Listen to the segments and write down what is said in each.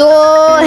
তো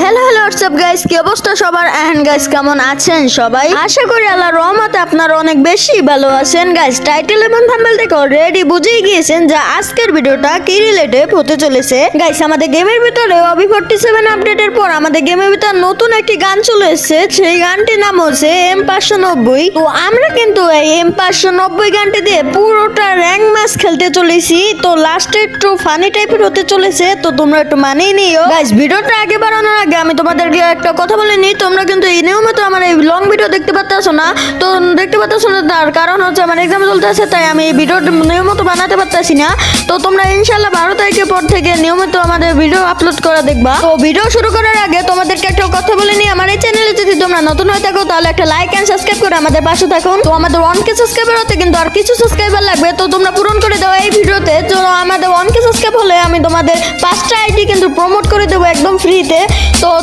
hello WhatsApp guys, কি অবস্থা সবার? এন্ড গাইস কেমন আছেন সবাই? আশা করি আল্লাহর রহমতে আপনারা অনেক বেশি ভালো আছেন। গাইস টাইটেল এবং থাম্বনেল থেকে অলরেডি বুঝেই গিয়েছেন যে আজকের ভিডিওটা কি রিলেটেড হতে চলেছে। গাইস আমাদের গেমের ভিতরে OB47 আপডেটের পর আমাদের গেমের ভিতরে নতুন একটি গান চলে এসেছে। সেই গানটির নাম হচ্ছে M590। তো আমরা কিন্তু এই M590 গানটি দিয়ে পুরোটা র্যাঙ্ক ম্যাচ খেলতে চলেছি। তো লাস্টে একটু ফানি টাইপের হতে চলেছে, তো তোমরা একটু মানিয়ে নিও। গাইস ভিডিওটা আগে বাড়ানোর আগে আমি তোমাদেরকে একটা কথা বলে নিই, তোমরা কিন্তু এই নিয়মিত আমার এই লং ভিডিও দেখতে পাচ্ছ না। তো দেখতে পাচ্ছ না, তার কারণ হচ্ছে আমার এক্সাম চলতেছে, তাই আমি এই ভিডিওটা নিয়মিত বানাতে পারতেছি না। তো তোমরা ইনশাল্লাহ 12 তারিখের পর থেকে নিয়মিত আমাদের ভিডিও আপলোড করে দেখবা। তো ভিডিও শুরু করার আগে তোমাদেরকে একটা কথা বলে নিই, আমার এই চ্যানেলে যদি তোমরা নতুন হয়ে থাকো তাহলে একটা লাইক এন্ড সাবস্ক্রাইব করে আমাদের পাশে থাকুন। তো আমাদের 1K সাবস্ক্রাইবার হতে কিন্তু আর কিছু সাবস্ক্রাইবার লাগবে, তো তোমরা পূরণ করে দাও এই ভিডিওতে। তো আমাদের 1K সাবস্ক্রাইব হলে আমি তোমাদের 5টা আইডি কিন্তু প্রমোট করে দেবো একদম ফ্রিতে।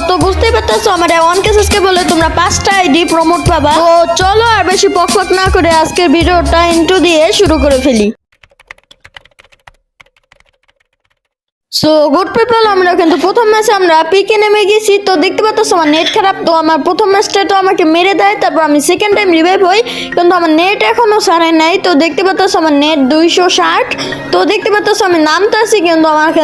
তো বুঝতেই পারতেছো, আমার 1K সাবস্ক্রাইব হলে তোমরা 5টা আইডি প্রমোট পাবা। তো চলো আর বেশি পকপক না করে আজকের ভিডিওটা ইন্ট্রো দিয়ে শুরু করে ফেলি। সো গুড পিপল, আমরা কিন্তু প্রথম ম্যাচে আমরা পিকে নেমে গেছি। তো দেখতে পাচ্ছ আমার নেট খারাপ, তো আমার প্রথম ম্যাচটা তো আমাকে মেরে দেয়, তারপর আমি সেকেন্ড টাইম রিভাইভ হই, কিন্তু আমার নেট এখনো সারে নাই। তো দেখতে পাচ্ছ আমার নেট 260। তো দেখতে পাচ্ছ আমি নামতেছি, কিন্তু আমাকে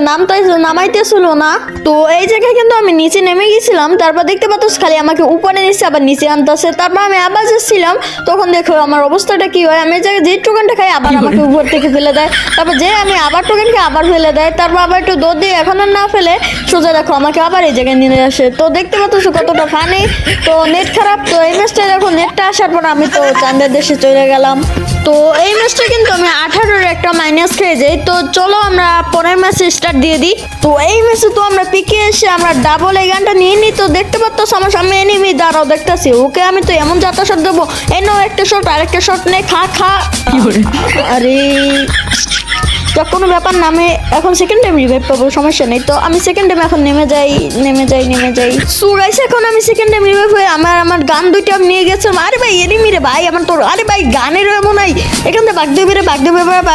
নামাইতেছিল না। তো এই জায়গায় কিন্তু আমি নিচে নেমে গেছিলাম, তারপর দেখতে পাচ্ছ খালি আমাকে উপরে নিচে আবার নিচে আনতেছে। তারপর আমি আবার যাচ্ছিলাম, তখন দেখো আমার অবস্থাটা কি হয়। আমি এই জায়গায় যে টোকেনটা খাই আবার আমাকে উপর থেকে ফেলে দেয়, তারপর যে আমি আবার টোকেন খাই আবার ফেলে দেয়, তারপর আবার একটু দৌড় দিয়ে এখন আর না ফেলে সোজা দেখো আমাকে আবার এই জায়গায় নিয়ে আসে। তো দেখতে পাচ্ছ কতটা ফানি। তো নেট খারাপ, তো এই ম্যাচটা দেখো নেটটা আসার পর আমি তো চাঁদের দেশে চলে গেলাম। তো এই ম্যাচটা কিন্তু আমি 18-এর একটা মাইনাস খেয়ে যাই। তো চলো আমরা পরের ম্যাচে স্টার্ট দিয়ে দিই। তো এই ম্যাচে তো আমরা পিকে এসে আমরা ডাবল এই গানটা নিয়ে নিই। তো দেখতে পাচ্ছ আমার সামনে এনিমি দাঁড়াও দেখতেছি, ওকে আমি তো এমন যাত্রা শট দেবো, এই নাও একটা শট, আরেকটা শট নে, খা খা। আরে কোনো ব্যাপার না, আমি এখন সেকেন্ড টাইম রিভাইভ পাবো, সমস্যা নেই। তো আমি সেকেন্ড টাইম এখন নেমে যাই। সো গাইস এখন আমি সেকেন্ড টাইম রিভাইভ হয়ে আমার গান দুইটা আমি নিয়ে গেছিলাম। আরে ভাই এনিমি রে ভাই, আমার তোর আরে ভাই গানের এমন নাই, এখান থেকে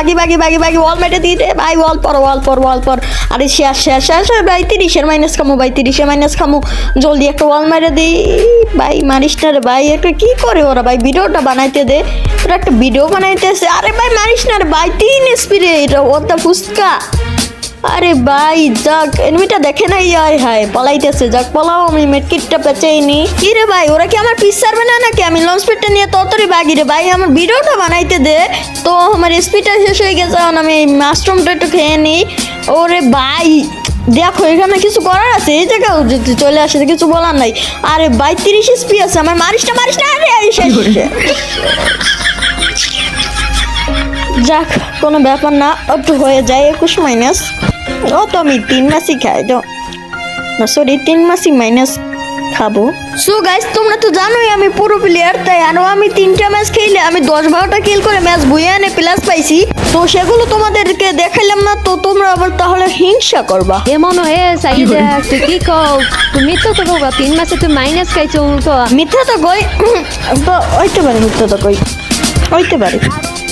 বাগি বাগি ওয়াল মেটে দিয়ে দে ভাই, ওয়াল পর। আরে শেষ ভাই, 30-এর মাইনাস খামু ভাই, 30-এর মাইনাস খামু, জলদি একটা ওয়াল মেরে দিই ভাই। মারিস না রে ভাই, একটা কি করে ওরা ভাই, ভিডিওটা বানাইতে দে, ওরা একটা ভিডিও বানাইতেছে। আরে ভাই মারিস না রে ভাই, 3 স্পিডে এটা ওটা ফুসকা। আরে ভাই যাক, এনিমিটা দেখে নাই, আয় হায় পলাইতেছে, যাক পলাও, আমি মেডকিটটা পেঁচেই নি। কি রে ভাই, ওরা কি আমার পিস ছাড়বে না নাকি? আমি লঞ্চ স্পিডটা নিয়ে ততরি বাগি রে ভাই, আমার ভিডিওটা বানাইতে দে। তো আমার স্পিডটা শেষ হয়ে গেছে, এখন আমি মাশরুমটা একটু খেয়ে নিই। ওরে ভাই দেখো এখানে কিছু করার আছে, এই জায়গায় চলে আসে, কিছু বলার নাই। আরে ভাই 30 স্পি আছে আমার, মারিস না আরে শেষ। যাক কোনো ব্যাপার না, একটু হয়ে যায় 21 মাইনাস। ও তো আমি 3 মাসই খাই, তো না সরি 3 মাসই মাইনাস খাবো। সো গাইস তোমরা তো জানোই আমি পুরো প্লেয়ার, তাই আরো আমি 3টা ম্যাচ খেলে আমি 10-12টা কিল করে ম্যাচ বইয়ে এনে প্লাস পাইছি। তো সেগুলো তোমাদেরকে দেখাইলাম না, তো তোমরা আবার তাহলে হিংসা করবা। এমন হয়ে সাইডে তুই কি কও, তুমি তো 3 মাসে তুই মাইনাস খাইছো তো। মিথ্যা তো কই, হইতে পারে, মিথ্যা তো কই হইতে পারে।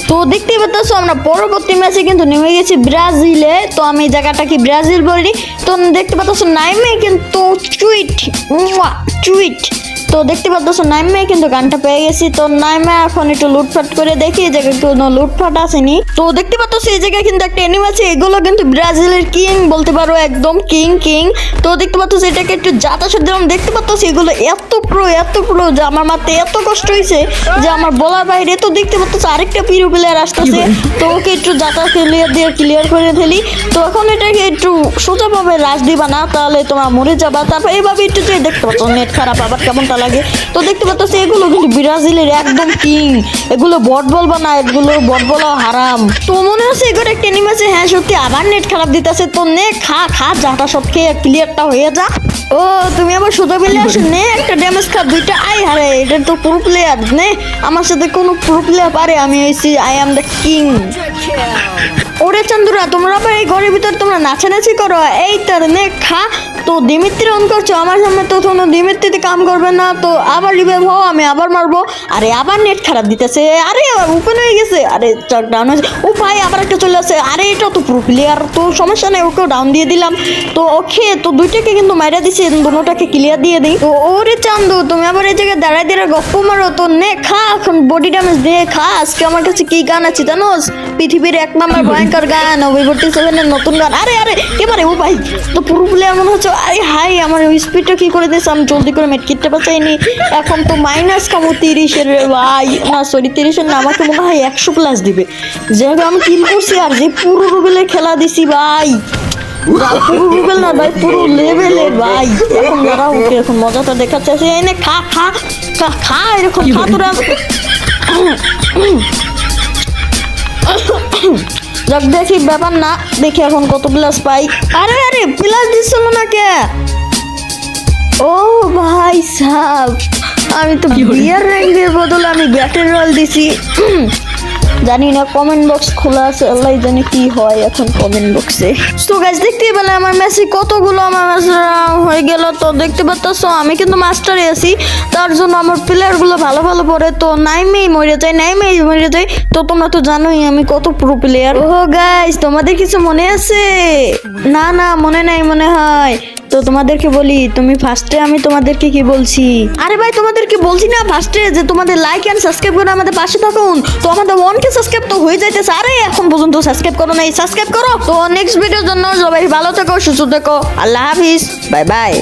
তো দেখতেই পাচ্ছ আমরা পরবর্তী ম্যাচে কিন্তু নেমে গেছি ব্রাজিলে। তো আমি এই জায়গাটা কি ব্রাজিল বলি। তো দেখতে পাচ্ছ নাইমে কিন্তু চুইট। তো দেখতে পাচ্ছ নাইমে কিন্তু গানটা পেয়ে গেছি। তো নাইমে এখন একটু লুটফাট করে দেখি, এই জায়গায় কোনো লুটফাট আসেনি। তো দেখতে পাচ্ছ এই জায়গায় কিন্তু একটা এনিমি আছে, এগুলো কিন্তু ব্রাজিলের কিং বলতে পারো, একদম কিং। তো দেখতে পাচ্ছ এটাকে একটু যাতায়াত দিলাম। দেখতে পাচ্ছ এগুলো এত প্রো যে আমার মারতে এত কষ্ট হয়েছে যে আমার বলার বাইরে। তো দেখতে পাচ্ছ আরেকটা পিরো প্লেয়ার আসতেছে, তো ওকে একটু যাতায়াত ক্লিয়ার করে ফেলি। তো এখন এটাকে একটু সোজাভাবে রাশ দিবা না, তাহলে তোমরা মরে যাবা। তারপর এইভাবে একটু দেখতে পাচ্ছ নেট খারাপ আবার কেমনটা লাগে। তো দেখতে পাচ্ছ এগুলো কিন্তু ব্রাজিলের একদম কিং, এগুলো বট বলবা না, এগুলো বট বলা হারাম। তো মনে হচ্ছে এগুলো একটা এনিমি আছে, হ্যাঁ সত্যি আবার নেট খারাপ দিতেছে। তো নে খা যাটা সব খেয়ে ক্লিয়ারটা হয়ে যা। ও তুমি আবার সোজা বেলে আসো, নে একটা ড্যামেজ খা, 2টা আই হারে, এটা তো প্রো প্লেয়ার নে, আমার সাথে কোনো প্রো প্লেয়ার পারে, আমি হয়েছি আই এম দ্য কিং। ওরে চন্দুরা তোমরা আবার এই ঘরের ভিতর তোমরা নাচানাচি করো, এই তোর নে খা তো দিমিত্রি অন করছো আমার সামনে, তো কোনো দিমিত্রিতে কাম করবে না, তো আবার রিভাইভ হও, আমি আবার মারবো। আরে আবার নেট খারাপ দিতেছে, আরে ওপেন হয়ে গেছে, আরে চাক ডাউন হয়েছে। ও ভাই আবার একটা চলে আসে, আরে এটা তো পুরো প্লেয়ার, তো সমস্যা নেই, ওকেও ডাউন দিয়ে দিলাম। তো ওকে, তো দুইটাকে কিন্তু মাইরা দিছি, দুটোটাকে ক্লিয়ার দিয়ে দিই। তো ওরে চান্দু, তুমি আবার এই জায়গায় দাঁড়ায় দিয়ে গপ্প মারো, তো নে খা এখন বডি ড্যামেজ দিয়ে খা। আজকে আমার কাছে কি গান আছে জানোস? পৃথিবীর 1 নম্বর ভয়ঙ্কর গান OB47 এর নতুন গান। আরে আরে এবারে ও ভাই তো পুরো প্লেয়ার মনে হচ্ছে। আরে হাই, আমার ওই স্পিডটা কি করে দিয়েছে, আমি জলদি করে মেটকিটটা বাঁচাইনি। এখন তো মাইনাস কামো 30-এর রে ভাই, না সরি 30-এর না, আমাকে মনে হয় 100+ দিবে, যেহেতু আমি কিল করছি আর যে পুরো রুবেলে খেলা দিছি ভাই। পুরো রুবেল না ভাই, পুরো লেভেলের ভাই। এখন দাঁড়া, ওকে এখন মজাটা দেখাচ্ছে, এনে খা খা খা খা, এরকম খা তোরা। যাক দেখি, ব্যাপার না, দেখি এখন কত প্লাস পাই। আরে আরে প্লাস দিছিল না কে? ও ভাই সাব, আমি তো বিয়ার র্যাঙ্কের বদলে আমি ব্যাটের রোল দিছি। জানি না, কমেন্ট বক্স খোলা আছে, আল্লাহ জানে কি হয় এখন কমেন্ট বক্সে। তো গাইস দেখতেই পেলে আমার মেসি কতগুলো আমার হয়ে গেল। তো দেখতে পাচ্ছ আমি কিন্তু মাস্টারে আছি, তার জন্য আমার প্লেয়ারগুলো ভালো ভালো পড়ে, তো নাইমেই মরে যায়। তো তোমরা তো জানোই আমি কত প্রো প্লেয়ার। ও গাইস, তোমাদের কিছু মনে আছে? না না মনে নাই মনে হয়। তো তোমাদেরকে বলি, তুমি ফার্স্টে আমি তোমাদেরকে কি বলছি? আরে ভাই তোমাদেরকে বলছি না ফার্স্টে যে তোমাদের লাইক এন্ড সাবস্ক্রাইব করে আমাদের পাশে থাকুন। তো আমাদের 1K সাবস্ক্রাইব তো হয়ে যাইতেছে, আরে এখন পর্যন্ত সাবস্ক্রাইব করো নাই, সাবস্ক্রাইব করো। তো নেক্সট ভিডিওর জন্য সবাই ভালো থেকো, সুস্থ থেকো, আল্লাহ হাফিজ, বাই বাই।